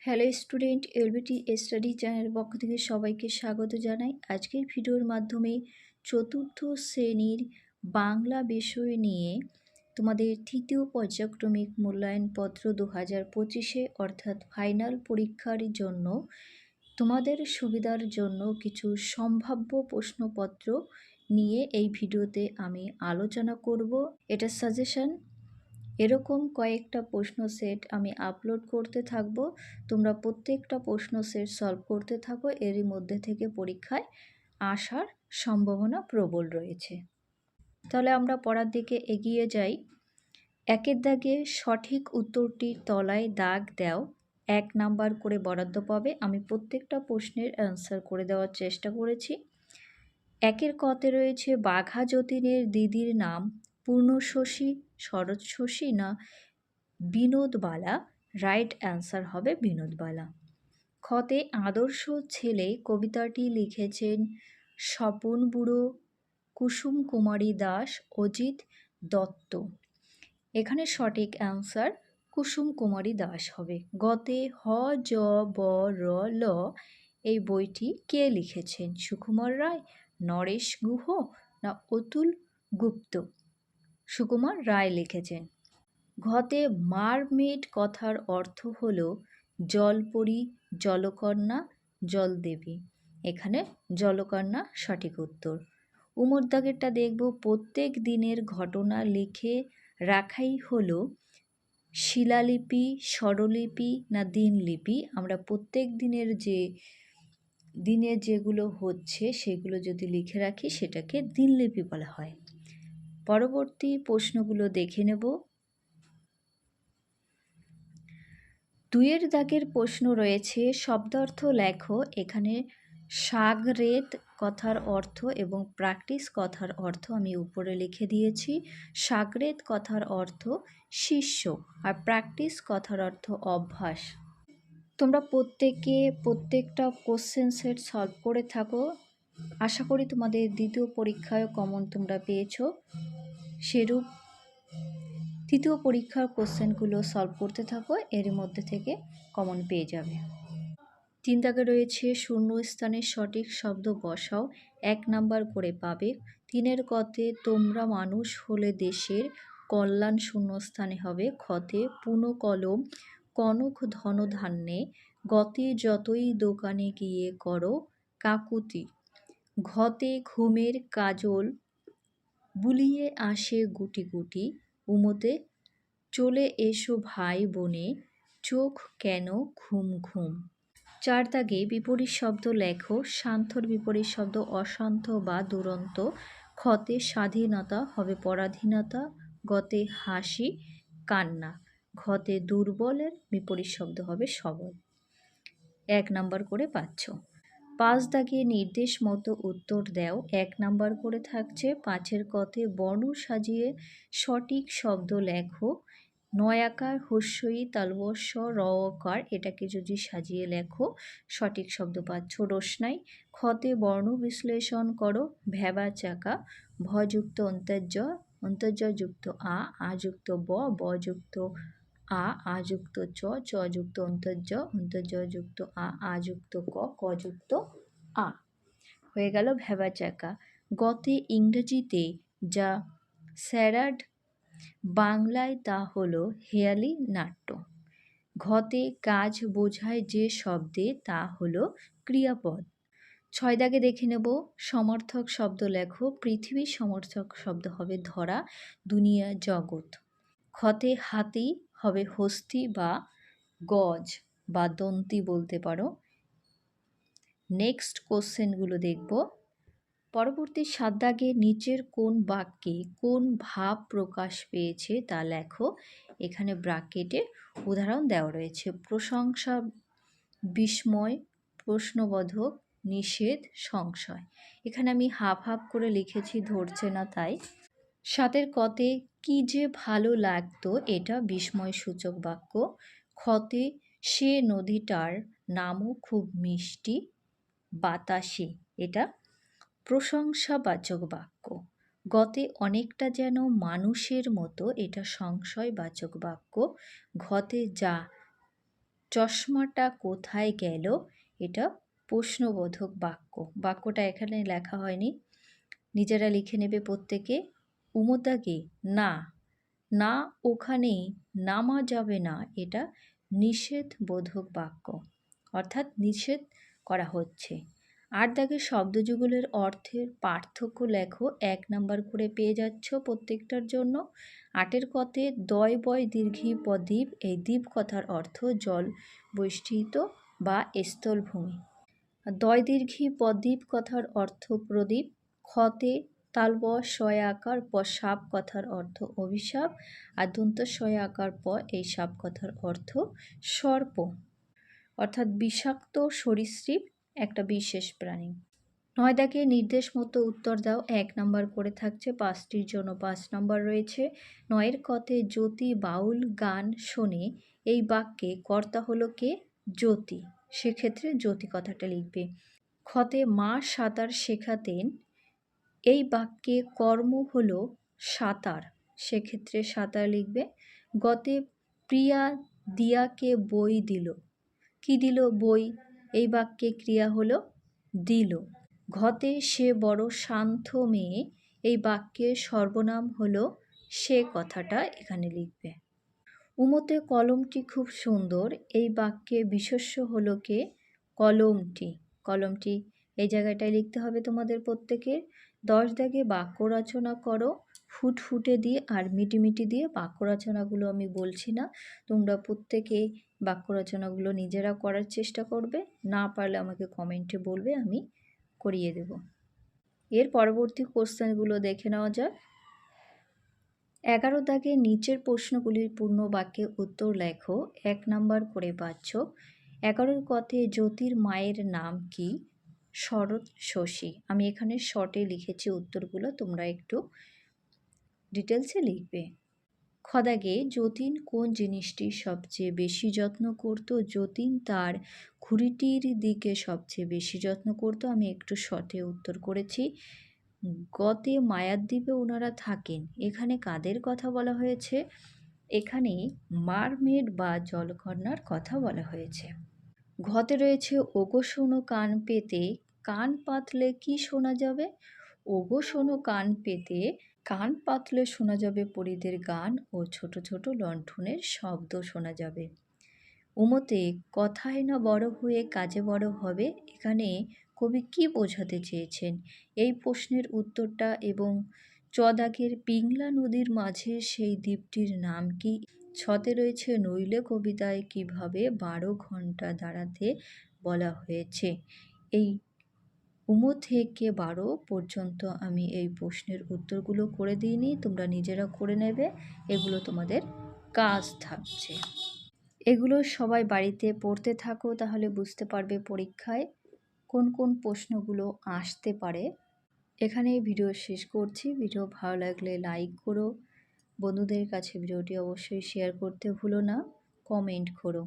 Hello student, LBT study চ্যানেলের পক্ষ থেকে সবাইকে স্বাগত জানাই। আজকের ভিডিওর মাধ্যমে চতুর্থ শ্রেণীর বাংলা বিষয় নিয়ে তোমাদের তৃতীয় পর্যায়ক্রমিক মূল্যায়নপত্র 2025 অর্থাৎ ফাইনাল পরীক্ষার জন্য তোমাদের সুবিধার জন্য কিছু সম্ভাব্য প্রশ্নপত্র নিয়ে এই ভিডিওতে আমি আলোচনা করব। এটা সাজেশন। এরকম কয়েকটা প্রশ্ন সেট আমি আপলোড করতে থাকবো। তোমরা প্রত্যেকটা প্রশ্ন সেট সলভ করতে থাকো, এরই মধ্যে থেকে পরীক্ষায় আসার সম্ভাবনা প্রবল রয়েছে। তাহলে আমরা পড়ার দিকে এগিয়ে যাই। একের দাগে সঠিক উত্তরটির তলায় দাগ দাও, 1 নাম্বার করে বরাদ্দ পাবে। আমি প্রত্যেকটা প্রশ্নের অ্যান্সার করে দেওয়ার চেষ্টা করেছি। একের কতে রয়েছে বাঘা যতীনের দিদির নাম পূর্ণশশী, শরৎশশী না বিনোদবালা। রাইট অ্যান্সার হবে বিনোদবালা। খতে আদর্শ ছেলে কবিতাটি লিখেছেন স্বপন বুড়ো, কুসুম কুমারী দাস, অজিত দত্ত। এখানে সঠিক অ্যান্সার কুসুম কুমারী দাস হবে। গতে হ জ ব র ল এই বইটি কে লিখেছেন? সুকুমার রায়, নরেশ গুহ না অতুল গুপ্ত? সুকুমার রায় লিখেছেন। ঘতে মারমেড কথার অর্থ হল জলপরী, জলকন্যা, জলদেবী। এখানে জলকন্যা সঠিক উত্তর। উমর দাগেরটা দেখব, প্রত্যেক দিনের ঘটনা লিখে রাখাই হলো শিলালিপি, স্বরলিপি না দিনলিপি। আমরা প্রত্যেক দিনে যেগুলো হচ্ছে সেগুলো যদি লিখে রাখি সেটাকে দিনলিপি বলা হয়। পরবর্তী প্রশ্নগুলো দেখে নেব। 2 দাগের প্রশ্ন রয়েছে শব্দার্থ লেখো। এখানে সাগরেদ কথার অর্থ এবং প্র্যাকটিস কথার অর্থ আমি উপরে লিখে দিয়েছি। সাগরেদ কথার অর্থ শিষ্য আর প্র্যাকটিস কথার অর্থ অভ্যাস। তোমরা প্রত্যেকটা কোশ্চেন সেট সলভ করে থাকো। আশা করি তোমাদের দ্বিতীয় পরীক্ষায় কমন তোমরা পেয়েছো। সেরূপ তৃতীয় পরীক্ষার কোশ্চেনগুলো সলভ করতে থাকো, এর মধ্যে থেকে কমন পেয়ে যাবে। 3 দাগে রয়েছে শূন্যস্থানের সঠিক শব্দ বসাও, 1 নাম্বার করে পাবে। 3 কতে তোমরা মানুষ হলে দেশের কল্যাণ শূন্যস্থানে হবে। খতে পুনকলম কনক ধনধান্যে, গতে যতই দোকানে গিয়ে করো কাকুতি। ঘতে ঘুমের কাজল বুলিয়ে আসে গুটি গুটি, উমতে চলে এসো ভাই বনে, চোখ কেন ঘুম ঘুম। 4 দাগে বিপরীত শব্দ লেখো। শান্তর বিপরীত শব্দ অশান্ত বা দুরন্ত। খতে স্বাধীনতা হবে পরাধীনতা, গতে হাসি কান্না। ঘতে দুর্বলের বিপরীত শব্দ হবে সবল। 1 নাম্বার করে পাচ্ছ। 5 দাগে নির্দেশ মতো উত্তর দাও, 1 নাম্বার করে থাকছে। 5 কতে বর্ণ সাজিয়ে সঠিক শব্দ লেখো। নয়াকার হস্যই তালবস্য রকার, এটাকে যদি সাজিয়ে লেখো সঠিক শব্দ পাচ্ছ রোশনাই। খতে বর্ণ বিশ্লেষণ করো। ভেবা চাকা, ভযুক্ত অন্তর্য, অন্তর্য যুক্ত আ যুক্ত ব যুক্ত আ যুক্ত চ যুক্ত অন্তর্য, অন্তর্য যুক্ত আ যুক্ত ক যুক্ত আ। হয়ে গেল ভেবা চাকা। গতে ইংরেজিতে যা স্যারাড, বাংলায় তা হলো হেয়ালি নাট্য। ঘতে কাজ বোঝায় যে শব্দে তা হলো ক্রিয়াপদ। 6 দাগে দেখে নেব সমর্থক শব্দ লেখো। পৃথিবীর সমর্থক শব্দ হবে ধরা, দুনিয়া, জগৎ। খতে হাতি হবে হস্তি বা গজ বা দন্তি বলতে পারো। নেক্সট কোশ্চেনগুলো দেখব। পরবর্তী 7 দাগে নিচের কোন বাক্যে কোন ভাব প্রকাশ পেয়েছে তা লেখো। এখানে ব্র্যাকেটে উদাহরণ দেওয়া রয়েছে। প্রশংসা, বিস্ময়, প্রশ্নবোধক, নিষেধ, সংশয়। এখানে আমি হাফ হাফ করে লিখেছি, ধরছে না তাই। 7 কতে কি যে ভালো লাগতো, এটা বিস্ময়সূচক বাক্য। খতে সে নদীটার নামও খুব মিষ্টি বাতাসে, এটা প্রশংসাবাচক বাক্য। গতে অনেকটা যেন মানুষের মতো, এটা সংশয়বাচক বাক্য। ঘতে যা চশমাটা কোথায় গেল? এটা প্রশ্নবোধক বাক্য। বাক্যটা এখানে লেখা হয়নি, নিজেরা লিখে নেবে প্রত্যেকে। উমদাগে না, না ওখানেই নামা যাবে না, এটা নিষেধবোধক বাক্য, অর্থাৎ নিষেধ করা হচ্ছে। ৮ দাগের শব্দযুগলের অর্থের পার্থক্য লেখো, ১ নাম্বার করে পেয়ে যাচ্ছ প্রত্যেকটার জন্য। ৮-এর কতে দয় বয় দীর্ঘী পদ্বীপ, এই দ্বীপ কথার অর্থ জল বৈষ্ঠিত বা স্থলভূমি। দয় দীর্ঘী পদ্বীপ কথার অর্থ প্রদীপ। খতে তালব শয় আকার প সাপ কথার অর্থ অভিশাপ, আর দন্ত শয় আকার প এই সাপ কথার অর্থ সর্প, অর্থাৎ বিষাক্ত সরীসৃপ, একটা বিশেষ প্রাণী। ৯ দাগে নির্দেশ মতো উত্তর দাও, ১ নাম্বার করে থাকছে, ৫টির জন্য ৫ নাম্বার রয়েছে। ৯-এর কতে জ্যোতি বাউল গান শোনে, এই বাক্যে কর্তা হলো কে? জ্যোতি, সেক্ষেত্রে জ্যোতি কথাটা লিখবে। খতে মা সাঁতার শেখাতেন, এই বাক্যে কর্ম হলো সাঁতার, সেক্ষেত্রে সাঁতার লিখবে। গতে প্রিয়া দিয়াকে বই দিল, কি দিল? বই, এই বাক্যে ক্রিয়া হলো দিল। ঘতে সে বড় শান্ত মেয়ে, এই বাক্যে সর্বনাম হলো সে, কথাটা এখানে লিখবে। উমতে কলমটি খুব সুন্দর, এই বাক্যে বিশেষ্য হলো কে? কলমটি, কলমটি এই জায়গাটায় লিখতে হবে তোমাদের প্রত্যেকের। ১০ দাগে বাক্য রচনা করো, ফুটফুটে দিয়ে আর মিটিমিটি দিয়ে। বাক্য রচনাগুলো আমি বলছি না, তোমরা প্রত্যেকে বাক্য রচনাগুলো নিজেরা করার চেষ্টা করবে, না পারলে আমাকে কমেন্টে বলবে, আমি করিয়ে দেব। এর পরবর্তী কোশ্চেনগুলো দেখে নেওয়া যাক। ১১ দাগে নিচের প্রশ্নগুলির পূর্ণ বাক্যে উত্তর লেখো, ১ নাম্বার করে পাচ্ছ। ১১-র কতে জ্যোতির মায়ের নাম কি? শরৎ শশী। আমি এখানে শর্টে লিখেছি উত্তরগুলো, তোমরা একটু ডিটেলসে লিখবে। খ দাগে যতীন কোন জিনিসটি সবচেয়ে বেশি যত্ন করত? যতীন তার ঘুড়িটির দিকে সবচেয়ে বেশি যত্ন করত, আমি একটু শর্টে উত্তর করেছি। গতে মায়াদ্বীপে ওনারা থাকেন, এখানে কাদের কথা বলা হয়েছে? এখানে মারমেড বা জলকন্যার কথা বলা হয়েছে। ঘতে রয়েছে ওগো শোনো কান পেতে, কান পাতলে কি শোনা যাবে? ওগো শোনো কান পেতে, কান পাতলে শোনা যাবে পরীদের গান ও ছোট ছোট লণ্ঠনের শব্দ শোনা যাবে। উমতে কথায় না বড় হয়ে কাজে বড় হবে, এখানে কবি কি বোঝাতে চেয়েছেন? এই প্রশ্নের উত্তরটা এবং চদাগের পিংলা নদীর মাঝে সেই দ্বীপটির নাম কি? ছতে রয়েছে নইলে কবিতায় কিভাবে ১২ ঘন্টা দাঁড়াতে বলা হয়েছে। এই উমো থেকে ১২ পর্যন্ত আমি এই প্রশ্নের উত্তরগুলো করে দিইনি, তোমরা নিজেরা করে নেবে, এগুলো তোমাদের কাজ থাকছে। এগুলো সবাই বাড়িতে পড়তে থাকো, তাহলে বুঝতে পারবে পরীক্ষায় কোন কোন প্রশ্নগুলো আসতে পারে। এখানেই ভিডিও শেষ করছি। ভিডিও ভালো লাগলে লাইক করো, বন্ধুদের কাছে ভিডিওটি অবশ্যই শেয়ার করতে ভুলো না, কমেন্ট করো।